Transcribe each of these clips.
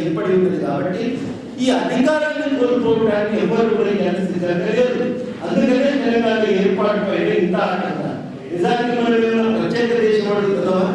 ఏర్పడి ఉంటుంది కాబట్టి ఈ అధికారాన్ని కోల్పోవడానికి ఎవరు కూడా సిద్ధంగా లేదు. అందుకనే తెలంగాణ ఏర్పాటు పైన ఇంత ఆటంక. నిజానికి మనం ఏమైనా ప్రత్యేక దేశం అడుగుతున్నామా?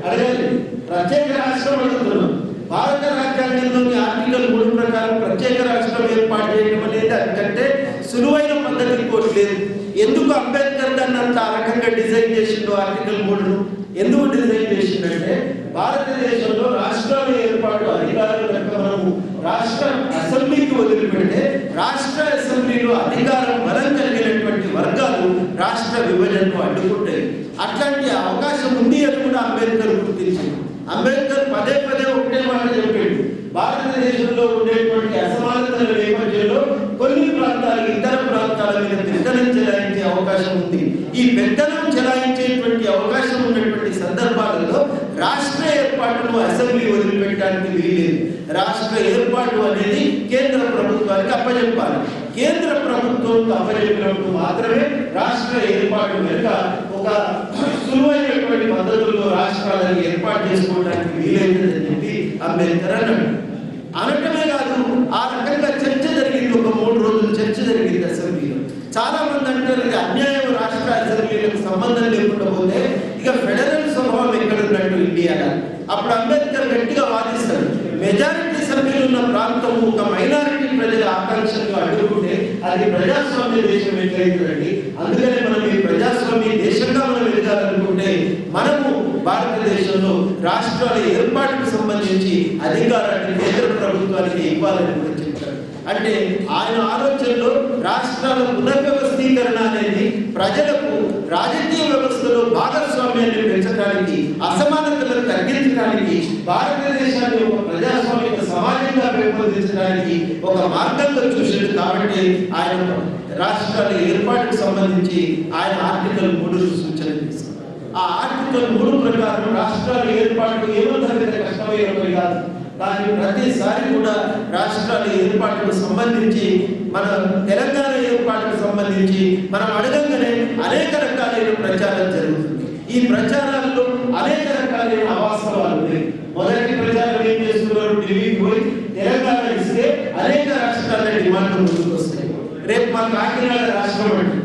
అడగాలి. ప్రత్యేక రాష్ట్రం అడుగుతున్నాం. భారత రాజ్యాంగంలోని ఆర్టికల్ 3 ప్రకారం ప్రత్యేక రాష్ట్రం ఏర్పాటు చేయడం అనేది అందుకంటే సులువైన పద్ధతి ఇంకోటి లేదు. ఎందుకు అంబేద్కర్ దాన్ని అంత ఆ రకంగా డిజైన్ చేసిండు? ఆర్టికల్ 3ను ఎందుకు డిజైన్ చేసిందంటే భారతదేశంలో రాష్ట్రాల ఏర్పాటు అధికారులు కనుక మనము రాష్ట్ర అసెంబ్లీకి వదిలిపెడితే రాష్ట్ర అసెంబ్లీలో అధికారం బలం కలిగినటువంటి వర్గాలు రాష్ట్ర విభజనకు అడ్డుకుంటాయి. అట్లాంటి అవకాశం ఉంది అని కూడా అంబేద్కర్ గుర్తించింది. అంబేద్కర్ పదే పదే ఒకటే మాట చెప్పాడు, భారతదేశంలో ఉండేటువంటి అసమానతల నేపథ్యంలో కొన్ని ప్రాంతాలు ఇతర ప్రాంతాల మీద పెత్తనం చెలాయించే అవకాశం ఉంది. ఈ పెత్తనం చెలాయించేటువంటి అవకాశం ఉన్నటువంటి సందర్భాలలో రాష్ట్ర ఏర్పాటును అసెంబ్లీ వదిలిపెట్టడానికి వీలేదు. రాష్ట్ర ఏర్పాటు అనేది కేంద్ర ప్రభుత్వానికి అప్పచెప్పాలి. కేంద్ర ప్రభుత్వం అప్పచెప్పినప్పుడు మాత్రమే రాష్ట్ర ఏర్పాటు వెనుక ఒక సులువైనటువంటి పద్ధతుల్లో రాష్ట్రాలను ఏర్పాటు చేసుకోవడానికి వీలైందని చెప్పి అంబేద్కర్ అన్నాడు. అనటమే కాదు, ఆ రకంగా చర్చ జరిగింది. ఒక 3 రోజులు చర్చ జరిగింది అసెంబ్లీలో. చాలా మంది అంటారు ఇది అన్యాయం, రాష్ట్ర అసెంబ్లీలకు సంబంధం లేకుండా పోతే ఇక ఫెడరల్ స్వభావం ఎక్కడున్నట్టు ఇండియాలో. అప్పుడు అంబేద్కర్ గట్టిగా వాదిస్తాడు, మెజారిటీ సభ్యులు ఉన్న ప్రాంతం ఒక మైనారిటీ ప్రజల ఆకాంక్షలు అడ్డుకుంటే అది ప్రజాస్వామ్య దేశం ఎట్లయితుందండి. అందుకనే మనం ఈ ప్రజాస్వామ్య దేశంగా మనం ఎదగాలనుకుంటే మనము భారతదేశంలో రాష్ట్రాల ఏర్పాటుకు సంబంధించి అధికారాన్ని కేంద్ర ప్రభుత్వానికి ఇవ్వాలని కూడా చెప్తారు. అంటే ఆయన ఆలోచనలో రాష్ట్రాల పునర్వ్యవస్థీకరణ అనేది ప్రజలకు రాజకీయ వ్యవస్థలో భాగస్వామ్యాన్ని పెంచడానికి, అసమానతలను తగ్గించడానికి, భారతదేశాన్ని ఒక ప్రజాస్వామిక సమాజంగా పెంపొందించడానికి ఒక మార్గంలో చూసాడు. కాబట్టి ఆయన రాష్ట్రాల ఏర్పాటుకు సంబంధించి ఆయన ఆర్టికల్ 3 సూచన చేశారు. ఆ ఆర్టికల్ 3 ప్రకారం రాష్ట్రాల ఏర్పాటు ఏమంత కష్టమైనవి కాదు. కానీ ప్రతిసారి కూడా రాష్ట్రాల ఏర్పాటుకు సంబంధించి మన తెలంగాణ ఏర్పాటుకు సంబంధించి మనం అడగంగానే అనేక రకాలైన ప్రచారం జరుగుతుంది. ఈ ప్రచారాల్లో అనేక రకాలైన అవాస్తవాలు ఉన్నాయి. మొదటి ప్రచారం ఏం చేస్తున్నారు, ఢిల్లీకి పోయి తెలంగాణ ఇస్తే అనేక రాష్ట్రాల డిమాండ్లు ముందుకు వస్తాయి. రేపు మా కాకినాడ రాష్ట్రం అంటే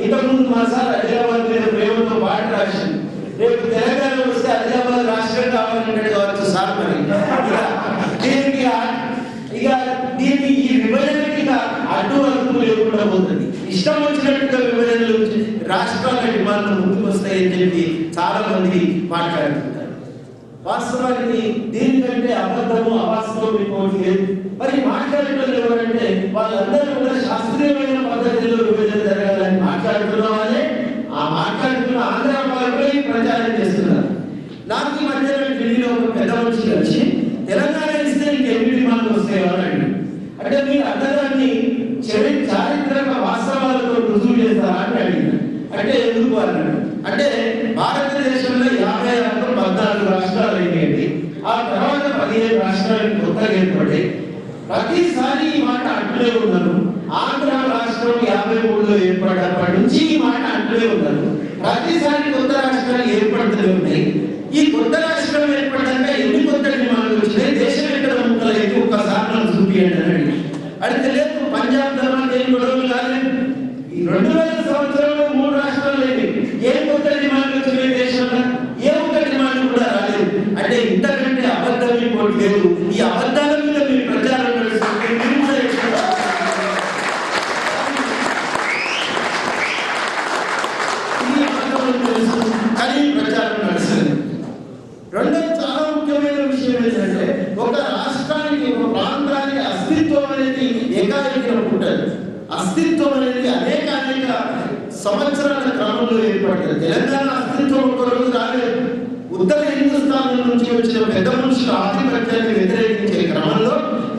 ఇంతకుముందు మా సార్ హైదరాబాద్ మీద ప్రేమతో పాట రాసింది. రేపు తెలంగాణ వస్తే హైదరాబాద్ రాష్ట్రం కావాలంటే కావచ్చు సార్. మరి దీనికి ఈ విభజనకి అడ్డు అదుపు లేకుండా పోతుంది. ఇష్టం వచ్చినట్టుగా విభజనలు రాష్ట్రాల డిమాండ్లు ముందుకు వస్తాయని చెప్పి చాలా మంది మాట్లాడుతుంటారు. వాస్తవానికి దీనికంటే అబద్ధము అవాస్తవం ఇంకోటి లేదు. మరి మాట్లాడటం ఎవరంటే వాళ్ళందరూ కూడా శాస్త్రీయమైన పద్ధతిలో విభజన జరగాలని మాట్లాడుతున్న వాళ్ళే. ఆ మాట్లాడుతున్న ఆంధ్ర పాలకులే ప్రచారం చేస్తున్నారు. నాకు ఈ మధ్యన ఢిల్లీలో ఒక పెద్ద మనిషి కలిసి తెలంగాణ ఇస్తే నీకు ఎన్ని డిమాండ్లు వస్తాయో అని అంటే మీరు అర్థాన్ని చారిత్రక వాస్తవాలతో రుజువు చేస్తారా అని అడిగినారు. అంటే ఎందుకు అన్నాడు అంటే భారతదేశంలో 14 రాష్ట్రాలు అయినాయి. ఆ తర్వాత 15 రాష్ట్రాలు కొత్తగా ఏర్పడి ప్రతిసారి ఈ మాట అంటూనే ఉన్నారు. ఆంధ్ర రాష్ట్రం 53లో ఏర్పడినప్పటి నుంచి ఈ మాట అంటూనే ఉన్నారు. ప్రతిసారి కొత్త రాష్ట్రాలు ఏర్పడుతూనే ఉన్నాయి. ఈ కొత్త రాష్ట్రం ఏర్పడ్డాక ఎన్ని కొత్త డిమాండ్లు వచ్చినాయి, దేశం ఎక్కడ ముక్కలైతే ఒక్కసారి మనం చూపియండి అని అడిగితే లేదు, పంజాబ్ తర్వాత ఏం గొడవలు కాలేదు. ఈ 2000 సంవత్సరంలో 3 రాష్ట్రాలు లేని ఏం కొత్త డిమాండ్లు వచ్చినాయి దేశంలో, ఏ ఒక్క డిమాండ్ కూడా రాలేదు. అంటే ఇంతకంటే అబద్ధం ఇంకోటి లేదు. ఈ అబద్ధాల మీద మీరు ప్రచారం నడుస్తుంటే కానీ ప్రచారం నడుస్తుంది. రెండోది చాలా ముఖ్యమైన విషయం ఏంటంటే ఒక రాష్ట్రానికి ఒక ప్రాంతానికి అస్తిత్వం అనేది ఏకాఏకం ఉంటుంది. అస్తిత్వం అనేది అనేక సంవత్సరాల క్రమంలో ఏర్పడుతుంది. తెలంగాణ అస్తిత్వం ఒక రోజు రాలేదు. ఉత్తర హిందుస్థాన్ నుంచి వచ్చిన పెద్ద మనుషుల ఆధిపత్యాన్ని వ్యతిరేకించే క్రమంలో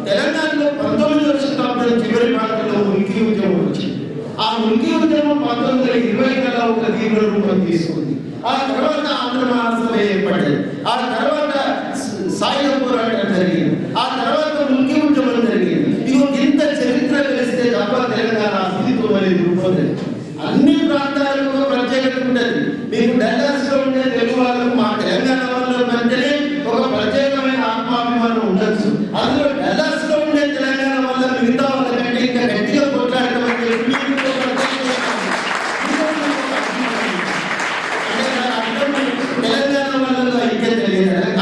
తెలంగాణలో 19వ శతాబ్దం చివరి భాగంలో ఉనికి ఉద్యమం వచ్చింది. ఆ ఉనికి ఉద్యమం 1920 కల్లా ఒక తీవ్ర రూపం తీసుకుంది. ఆ తర్వాత ఆంధ్ర మహాసభ ఏర్పడింది. ఆ తర్వాత సాయుధ పోరాటం జరిగింది. ఆ తర్వాత ఉనికి ఉద్యమం జరిగింది. ఇంత చరిత్ర తెలిస్తే తప్ప తెలంగాణ అస్తిత్వం అనేది రూపొందింది. అన్ని ప్రాంతాలకు ప్రత్యేకత ఉంటుంది. మీకు డల్లాస్ లో ఉండే తెలుగు వాళ్ళకు మా తెలంగాణ వాళ్ళ మధ్యనే ఒక ప్రత్యేకమైన ఆత్మాభిమానం ఉండొచ్చు. అలా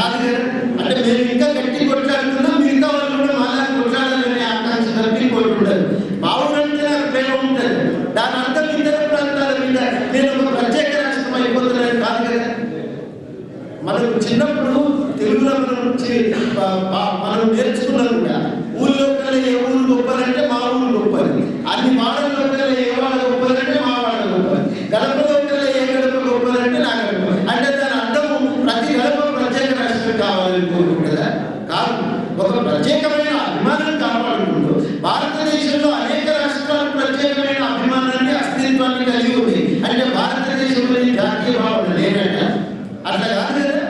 కాదు కదా. అంటే మేము ఇంకా గట్టి కొట్లాడుతున్నాం, మిగతా వాళ్ళు కూడా మళ్ళా కొట్లాడాలనే ఆకాంక్ష తప్పి కొట్టుకుంటారు. మా ఊరంటే నాకు ప్రేమ ఉంటుంది, దాని అర్థం ఇతర ప్రాంతాల మీద నేను ఒక ప్రత్యేక రాష్ట్రం అయిపోతున్నాను కాదు కదా. మనకు చిన్నప్పుడు తెలుగులో మనం నేర్చుకున్నాం కూడా, ఊళ్ళో కల్లా ఏ ఊరు గొప్పదంటే మా ఊరు గొప్పది, అన్ని వాడల్లో కల్లా ఏ వాడ గొప్పదంటే మా వాడ గొప్పది, గడపలో కల్లా ఏ గడప గొప్పదంటే నా గడప. అంటే దాని అర్థము ప్రతి గడప ప్రత్యేక రాష్ట్రం కావాలని కోరుకుంటుందా? కాదు. ఒక ప్రత్యేకమైన అభిమానం కాపాడుకుంటూ భారతదేశంలో అనేక రాష్ట్రాలు ప్రత్యేకమైన అభిమానాన్ని అస్తిత్వాన్ని కలిగి ఉంది. అంటే భారతదేశంలోని జాతీయ భావన లేదంట, అట్లా కాదు కదా.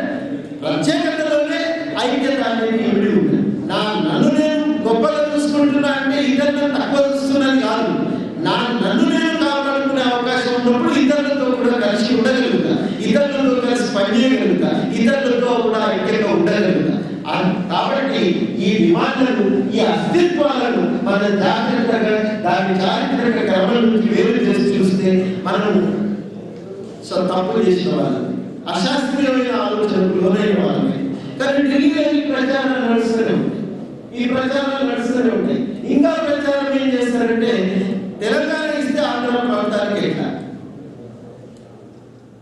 ప్రత్యేకతలోనే ఐక్యత అనేది ఇమిడి ఉంది. నన్ను నేను గొప్పగా చూసుకుంటున్నా అంటే ఇతరులను తక్కువ చూస్తున్నది కాదు. నన్ను నేను కాపాడుకునే అవకాశం ఉన్నప్పుడు ఇతరులతో కూడా కలిసి ఉండగలుగుతా, ఇతరులతో కలిసి పనిచేయగలుగుతా, ఇతరులతో కూడా ఐక్యంగా ఉండగలుగుతా. కాబట్టి ఈ డిమాండ్లను, ఈ అస్తిత్వాలను మనం జాగ్రత్తగా దాని చారిత్రక క్రమం నుంచి వేరు చేసి చూస్తే మనం తప్పు చేసిన వాళ్ళు, అశాస్త్రీయమైన ఆలోచనకు లోనైన వాళ్ళని. కానీ ఢిల్లీలో ఈ ప్రచారాలు నడుస్తూనే ఉంటాయి, ఈ ప్రచారాలు నడుస్తూనే ఉంటాయి. ఇంకా ప్రచారం ఏం చేస్తారంటే తెలంగాణ ఇస్తే ఆంధ్ర ప్రాంతానికి ఎట్లా,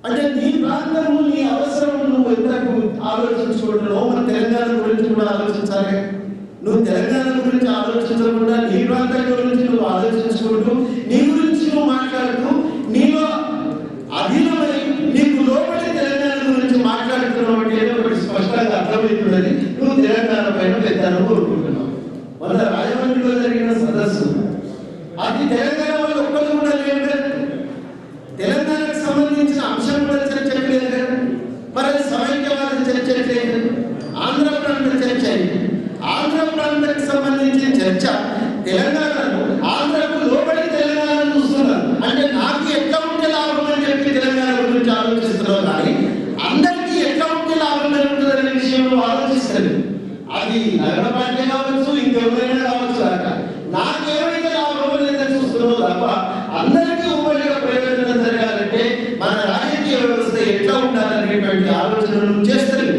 అంటే నీ ప్రాంతము నీ అవసరం నువ్వు ఎంతకు ఆలోచించుకుంటున్నావు, మన తెలంగాణ గురించి కూడా ఆలోచించాలి. నువ్వు తెలంగాణ గురించి ఆలోచించకుండా నీ ప్రాంతం గురించి నువ్వు ఆలోచించుకుంటూ నీ గురించి నువ్వు మాట్లాడుతూ నీలో అధీనమై నీకు లోపలి తెలంగాణ గురించి మాట్లాడుతున్నావు అంటే ఏదో ఒకటి స్పష్టంగా అర్థమవుతుందని నువ్వు తెలంగాణ పైన పెద్దాను కోరుకుంటున్నావు. మన రాజమండ్రిలో జరిగిన సదస్సు అది తెలంగాణ వాళ్ళు ఒక్కరు కూడా లేదు కదా, తెలంగాణకు సంబంధించిన అంశం కూడా చర్చకు లేదు కదా. మరి అది సమైక్యవాద చర్చ లేదు, ఆంధ్ర ప్రాంత చర్చ అయింది. ఆంధ్ర ప్రాంతానికి సంబంధించిన చర్చ తెలంగాణను ఆంధ్రకు లోబడి తెలంగాణను చూస్తున్నారు. అంటే నాకు ఎట్లా ఉంటే లాభం అని చెప్పి తెలంగాణ గురించి ఆలోచిస్తున్నారు, కానీ అందరికీ ఎట్లా ఉంటే లాభం జరుగుతుందనే విషయంలో ఆలోచిస్తారు. అది నగర పార్టీ కావచ్చు, ఇంకెవరైనా కావచ్చు, కాక నాకేమైతే లాభం లేదని చూస్తున్నావు తప్ప అందరికీ ఉమ్మడిగా ప్రయోజనం జరగాలంటే మన రాజకీయ వ్యవస్థ ఎట్లా ఉండాలనేటువంటి ఆలోచనలు చేస్తారు.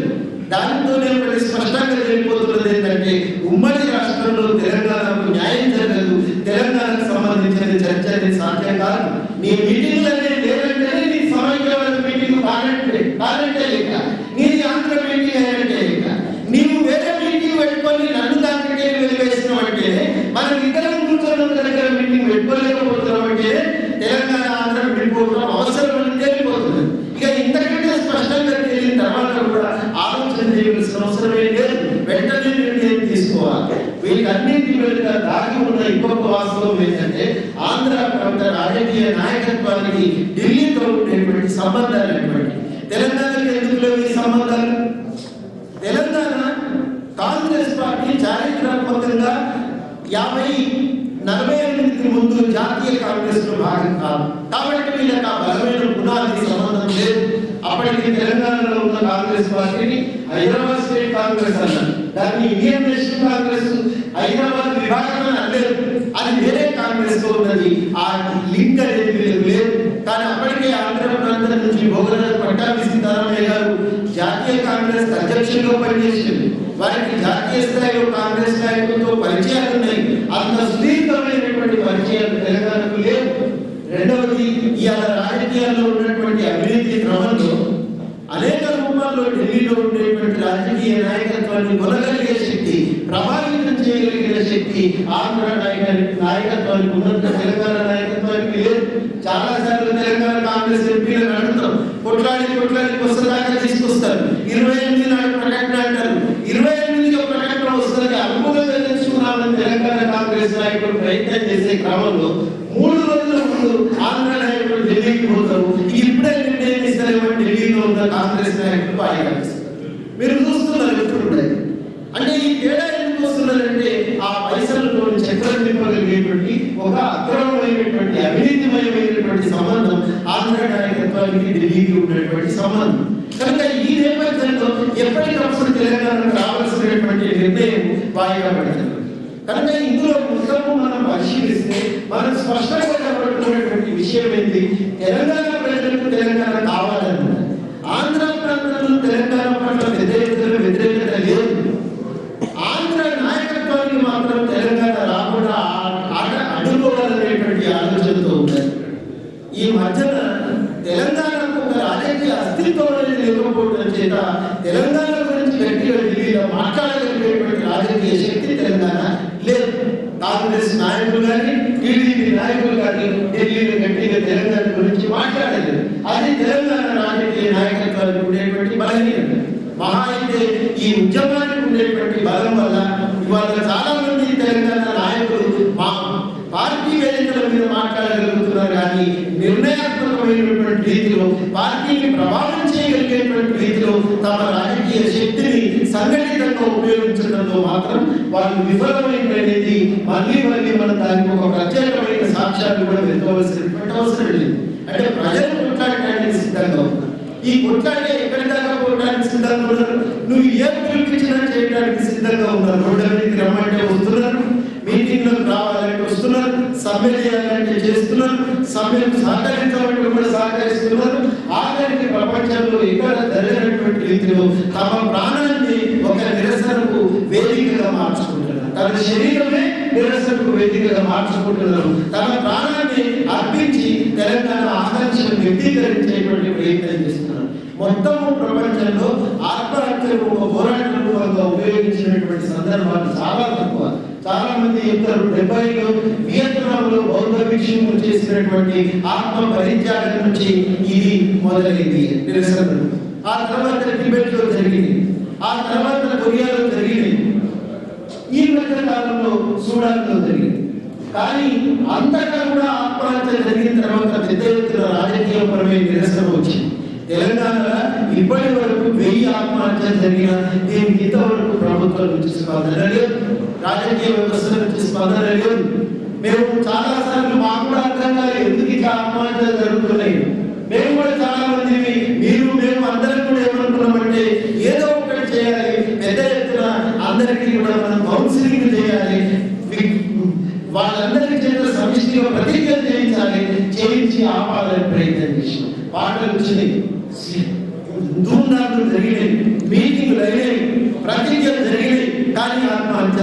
దానితోనే ఒకటి స్పష్టంగా తెలియపోతున్నది ఏంటంటే ఉమ్మడి రాష్ట్రంలో తెలంగాణకు న్యాయం జరగదు, తెలంగాణకు సంబంధించిన చర్చ అనేది సాధ్యం కాదు. నీ మీటింగ్లు అనేది లేదంటేనే నీ సమైక్యవాద మీటింగ్ కాదంటే లేక, నీది ఆంధ్ర మీటింగ్ అయినట్టే లేక, నీవు వేరే మీటింగ్ పెట్టుకొని నన్ను దానికే వెలివేసినావు అంటే, మనం ఇద్దరం కూర్చొని దగ్గర మీటింగ్ పెట్టుకోలేకపోతున్నాం అంటే తెలంగాణ ఆంధ్ర విడిపోవడం అవసరం అని తెలియపోతుంది. ఇక ఇంతకంటే స్పష్టంగా తెలియని తర్వాత కూడా ఆలోచన చేయవలసిన అవసరమే లేదు, వెంటనే నిర్ణయం తీసుకోవాలి. వీటన్నింటి వెనుక దాగి ఉన్న ఇంకొక వాస్తవం ఏంటంటే ఆంధ్ర ప్రాంత రాజకీయ నాయకత్వానికి ఢిల్లీతో ఉండేటువంటి సంబంధాలు అనేటువంటి. తెలంగాణకి ఎందుకు లేవు ఈ సంబంధాలు? తెలంగాణ కాంగ్రెస్ పార్టీ చారిత్రాత్మకంగా 48 ముందు జాతీయ కాంగ్రెస్ లో భాగం కాదు. కాబట్టి వీళ్ళకి ఆ బలమైన పునాది సంబంధం లేదు. అప్పటికి తెలంగాణలో ఉన్న కాంగ్రెస్ పార్టీని హైదరాబాద్ స్టేట్ కాంగ్రెస్ అన్నారు, దాన్ని ఇండియన్ నేషనల్ కాంగ్రెస్ హైదరాబాద్ విభాగం అని అనలేదు, అది వేరే కాంగ్రెస్ తో ఉన్నది. ఆ లింక్ అనేది వీళ్ళకి లేదు. కానీ అప్పటికే ఆంధ్ర ప్రాంతం నుంచి భోగరాజు పట్టాభి సీతారామయ్య గారు జాతీయ కాంగ్రెస్ అధ్యక్షులుగా పనిచేసింది. వారికి జాతీయ స్థాయిలో కాంగ్రెస్ నాయకులతో పరిచయాలు ఉన్నాయి. అంత సుదీర్ఘమైనటువంటి పరిచయాలు తెలంగాణకు లేవు. రెండవది, ఇవాళ రాజకీయాల్లో ఉన్నటువంటి అవినీతి క్రమంలో అనేక రూపాల్లో ఢిల్లీలో ఉండేటువంటి రాజకీయ నాయకత్వాన్ని కొనగలిగే శక్తి, ప్రభావితం చేయగలిగిన శక్తి ఆంధ్ర నాయకత్వానికి ఉన్నంత తెలంగాణ నాయకత్వానికి లేదు. చాలా సార్లు తెలంగాణ కాంగ్రెస్ ఎంపీలను అడుగుతాం, కొట్లాడి పుస్తకాలు తీసుకొస్తారు. 28 నాడు ప్రకటన అంటారు, 28కి ప్రకటన వస్తుంది. అనుకూలంగా తెలుసుకున్నామని తెలంగాణ కాంగ్రెస్ నాయకులు ప్రయత్నం చేసే క్రమంలో 3 రోజుల ముందు ఆంధ్ర నాయకులు ఢిల్లీకి పోతారు. ఇప్పుడే నిర్ణయం ఇస్తారేమని ఢిల్లీలో ఉన్న కాంగ్రెస్ నాయకులు వాయిస్తారు. మీరు చూస్తున్నారు ఎప్పుడు. అంటే ఈ తేడా ఎందుకు వస్తున్నదంటే ఆ పైసలతో చక్రం తిప్పగలిగేటువంటి ఒక అక్రమమైనటువంటి అవినీతిమయమైనటువంటి సంబంధం ఆంధ్ర నాయకత్వానికి ఢిల్లీకి ఉన్నటువంటి సంబంధం. కనుక ఈ నేపథ్యంలో ఎప్పటికప్పుడు తెలంగాణకు రావాల్సినటువంటి నిర్ణయం వాయిదా పడుతుంది. కనుక ఇందులో మొత్తము మనం పరిశీలిస్తే మనం స్పష్టంగా కనబడుతున్నటువంటి విషయం ఏంటి? తెలంగాణ ప్రజలకు తెలంగాణ కావాలన్నమాట. ఆంధ్ర ప్రాంతంలో తెలంగాణ పట్ల పెద్ద ఎత్తున అస్తిత్వం అనేది లేకపోవడం చేత తెలంగాణ గురించి గట్టిగా ఢిల్లీలో మాట్లాడగలిగేటువంటి రాజకీయ శక్తి తెలంగాణ లేదు. కాంగ్రెస్ నాయకులు కానీ టీడీపీ నాయకులు కానీ ఢిల్లీలో గట్టిగా తెలంగాణ గురించి మాట్లాడలేదు. అది తెలంగాణ రాజకీయ నాయకత్వానికి ఉండేటువంటి బలహీనత. మహా అయితే ఈ ఉద్యమానికి ఉండేటువంటి బలం వల్ల ఇవాళ చాలా మంది తెలంగాణ నాయకులు మా పార్టీ వేదికల మీద మాట్లాడగలుగుతున్నారు, కానీ నిర్ణయాత్మకమైనటువంటి రీతిలో పార్టీని ప్రభావం చేయగలిగేటువంటి రీతిలో తమ రాజకీయ శక్తిని సంఘటితంగా ఉపయోగించడంలో మాత్రం వాళ్ళు విఫలమైనది. మళ్ళీ మనం దానికి ఒక ప్రత్యేకమైన సాక్ష్యాలు కూడా వెతకవలసినటువంటి అవసరం లేదు. అంటే ప్రజలు కొట్లాడటానికి సిద్ధంగా ఉన్నారు. ఈ కొట్లాడే ఎక్కడి దాకా పోవడానికి సిద్ధంగా ఉన్నారు. నువ్వు ఏ పిలిపించినా చేయడానికి సిద్ధంగా ఉన్నారు. రోడ్ల మీదకి రమ్మంటే వస్తున్నారు, మీటింగ్లకు రావాలంటే వస్తున్నారు, సమ్మె చేయాలంటే చేస్తున్నారు, సమ్మెకు సహకరించాలంటే కూడా సహకరిస్తున్నారు. ఆఖరికి ప్రపంచంలో ఎక్కడ జరిగినటువంటి రీతిలో తమ ప్రాణాన్ని ఒక నిరసనకు వేదికగా మార్చుకుంటున్నారు. తన శరీరమే నిరసనకు వేదికగా మార్చుకుంటున్నారు. తన ప్రాణాన్ని అర్పించి తెలంగాణ ఆకాంక్షను వ్యక్తీకరించేటువంటి ప్రయత్నం చేస్తున్నారు. మొత్తము ప్రపంచంలో ఆత్మహత్యలు ఒక పోరాట రూపంగా ఉపయోగించినటువంటి సందర్భాలు చాలా తక్కువ. చాలా మంది చెప్తారు 70లో వియత్నాంలో బౌద్ధ భిక్షువులు చేసినటువంటి ఆత్మ పరిత్యాగం నుంచి ఇది మొదలైంది నిరసనలు. ఆ తర్వాత టిబెట్లో జరిగింది, ఆ తర్వాత కొరియాలో జరిగింది, ఈ మధ్య కాలంలో సూడాన్లో జరిగింది. కానీ అంతటా కూడా ఆత్మహత్య జరిగిన తర్వాత పెద్ద ఎత్తున రాజకీయపరమైన నిరసన వచ్చింది. తెలంగాణలో ఇప్పటి వరకు 1000 ఆత్మహత్యలు జరిగిన దీనికి ఇంతవరకు ప్రభుత్వం నుంచి స్పందన లేదు, రాజకీయ వ్యవస్థ నుంచి స్పందన లేదు. మేము చాలా సార్లు మాకు కూడా అర్థం కాలేదు ఎందుకు ఇట్లా ఆత్మహత్యలు జరుగుతున్నాయి. మేము కూడా చాలా మంది మేము అందరం కూడా ఏమనుకున్నామంటే ఏదో ఒకటి చేయాలి, పెద్ద ఎత్తున అందరికీ కూడా మనం కౌన్సిలింగ్ చేయాలి, వాళ్ళందరికీ చేత సమిష్టిగా ప్రతిజ్ఞ చేయించి ఆపాలని ప్రయత్నం చేసినాం. పాటలు వచ్చినాయి, ధూమ్ధాములు జరిగినాయి, మీటింగ్లు అయినాయి, ప్రతిజ్ఞలు జరిగినాయి, కానీ ఆత్మహత్య